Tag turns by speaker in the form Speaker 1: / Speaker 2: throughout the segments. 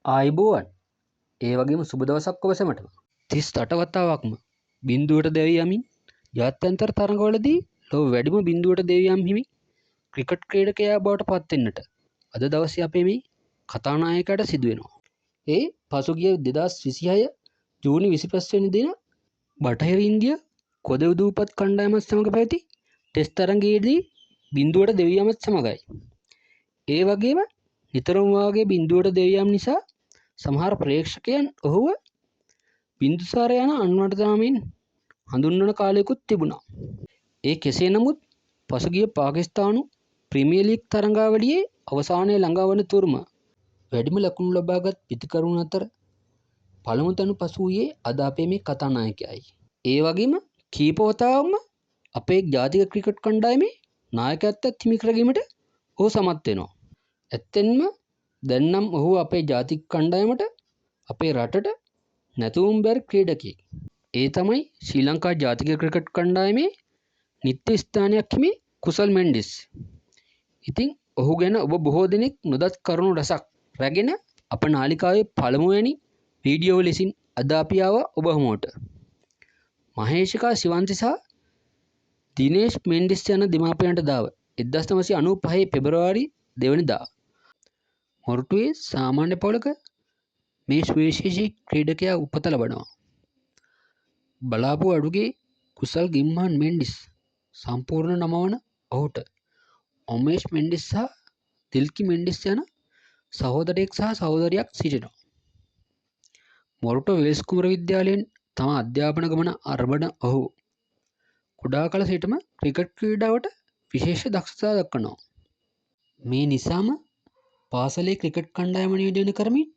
Speaker 1: ආයිබෝවන් ඒ වගේම සුබ දවසක් ඔබ සැමටම 38 වතාවක්ම බිඳුවට දැවී යමින් ජාත්‍යන්තර තරඟවලදී ලොව වැඩිම බිඳුවට දැවී යම් හිමි ක්‍රිකට් ක්‍රීඩකයා බවට පත් වෙන්නට අද දවසේ අපේ මේ කතානායකයාට සිදු වෙනවා. ඒ පසුගිය 2026 ජූනි 25 වෙනි දින බටහිර ඉන්දිය කොදෙව් දූපත් කණ්ඩායමත් සමග පැවති ටෙස්ට් තරඟයේදී බිඳුවට දැවී යාමත් සමගයි. ඒ වගේම නිතරම වාගේ බිඳුවට දැවී යාම නිසා සමහර ප්‍රේක්ෂකයන් ඔහුව බින්දුසාර යන අන්වට නාමයෙන් හඳුන්වන කාලයකුත් තිබුණා. ඒ කෙසේ නමුත් පසුගිය පාකිස්තානු ප්‍රීමියර් ලීග් තරඟාවලියේ අවසානයේ ළඟා වන තුරුම වැඩිම ලකුණු ලබාගත් පිතිකරුන් අතර පළමු තැන පසු වූයේ අද අපේ මේ කතානායකයයි. ඒ වගේම කීප වතාවක්ම අපේ ජාතික ක්‍රිකට් කණ්ඩායමේ නායකත්වයක් හිමි කර ගැනීමට ඔහු සමත් වෙනවා. ඇත්තෙන්ම දැන් නම් ඔහු අපේ ජාතික කණ්ඩායමට අපේ රටට නැතුම් බැරි ක්‍රීඩකයෙක්. ඒ තමයි ශ්‍රී ලංකා ජාතික ක්‍රිකට් කණ්ඩායමේ නිත්‍ය ස්ථානයක් හිමි කුසල් මෙන්ඩිස්. ඉතින් ඔහු ගැන ඔබ බොහෝ දෙනෙක් නොදත් කරුණු රසක් රැගෙන අප නාලිකාවේ පළමුවැනි වීඩියෝ ලෙසින් අද අපි ආවා ඔබ හමුවට. මහේෂිකා ශිවන්ති සහ දිනේෂ් මෙන්ඩිස් යන දෙමාපියන්ට දාව 1995 පෙබරවාරි 2 වෙනිදා මොරටුවේ සාමාන්‍ය පවුලක මේ සුවිශේෂී ක්‍රීඩකයා උපත ලබනවා. බලාපු අඩුගේ කුසල් ගිම්හන් මෙන්ඩිස් සම්පූර්ණ නම වන ඔහුට ඔමේෂ් මෙන්ඩිස් සහ තිල්කි මෙන්ඩිස් යන සහෝදරයෙක් සහ සහෝදරියක් සිටිනවා. මොරටුව වෙල්ස් කුමර විද්‍යාලයෙන් තම අධ්‍යාපන ගමන ආරම්භන ඔහු කුඩා කල සිටම ක්‍රිකට් ක්‍රීඩාවට විශේෂ දක්ෂතා දක්වනවා. මේ නිසාම පාසලේ ක්‍රිකට් කණ්ඩායම නියෝජනය කරමින්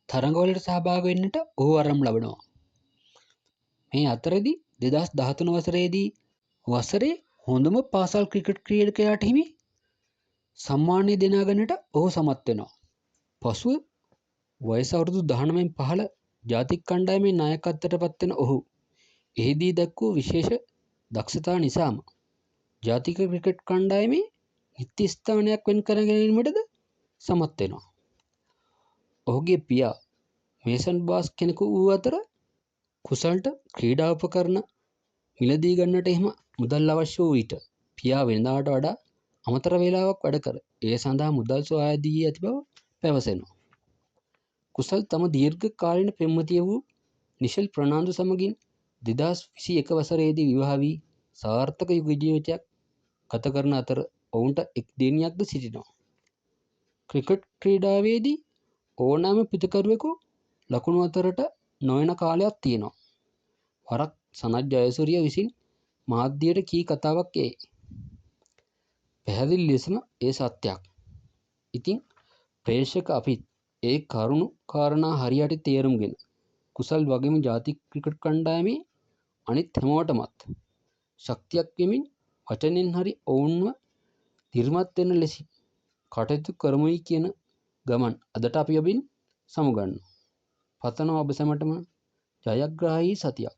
Speaker 1: තරඟවලට සහභාගී වෙන්නට ඔහු ආරම්භ ලබනවා. මේ අතරදී 2013 වසරේදී වසරේ හොඳම පාසල් ක්‍රිකට් ක්‍රීඩකයාට හිමි සම්මානය දෙනා ගන්නට ඔහු සමත් වෙනවා. පසුව වයස අවුරුදු 19න් පහළ ජාතික කණ්ඩායමේ නායකත්වයට පත් වෙන ඔහු එහිදී දක්වූ විශේෂ දක්ෂතා නිසාම ජාතික ක්‍රිකට් කණ්ඩායමේ නිත්‍ය ස්ථානයක් වෙන් කර ගැනීමටද සමත් වෙනවා. ඔහුගේ පියා මේසන් බාස් කෙනෙකු වූ අතර කුසල්ට ක්‍රීඩා උපකරණ මිලදී ගන්නට එහෙම මුදල් අවශ්‍ය වූ විට පියා වෙනදාට වඩා අමතර වේලාවක් වැඩ කර ඒ සඳහා මුදල් සොයා දී ඇති බව පැවසෙනවා. කුසල් තම දීර්ඝ කාලීන පෙම්වතිය වූ නිෂල් ප්‍රනාන්දු සමගින් 2021 වසරේදී විවාහ වී සාර්ථක යුග ජීවිතයක් ගත කරන අතර ඔවුන්ට එක් දියණියක්ද සිටිනවා. ක්‍රිකට් ක්‍රීඩාවේදී ඕනෑම පිතිකරුවෙකු ලකුණු අතරට නොයන කාලයක් තියෙනවා. වරක් සනත් ජයසූරිය විසින් මාධ්‍යයට කී කතාවක් ඒ. පැහැදිලි ලෙසම ඒ සත්‍යයක්. ඉතින් ප්‍රේක්ෂක අපිත් ඒ කරුණු කාරණා හරියට තේරුම්ගෙන කුසල් වගේම ජාතික ක්‍රිකට් කණ්ඩායමේ අනිත් හැමෝටමත් ශක්තියක් වෙමින් වචනෙන් හරි ඔවුන්ව දිරිමත් වෙන ලෙසින් කටයුතු කරමුයි කියන ගමන් අදට අපි ඔබින් සමුගන්නවා. පතනවා ඔබ සැමටම ජයග්‍රාහී සතියක්.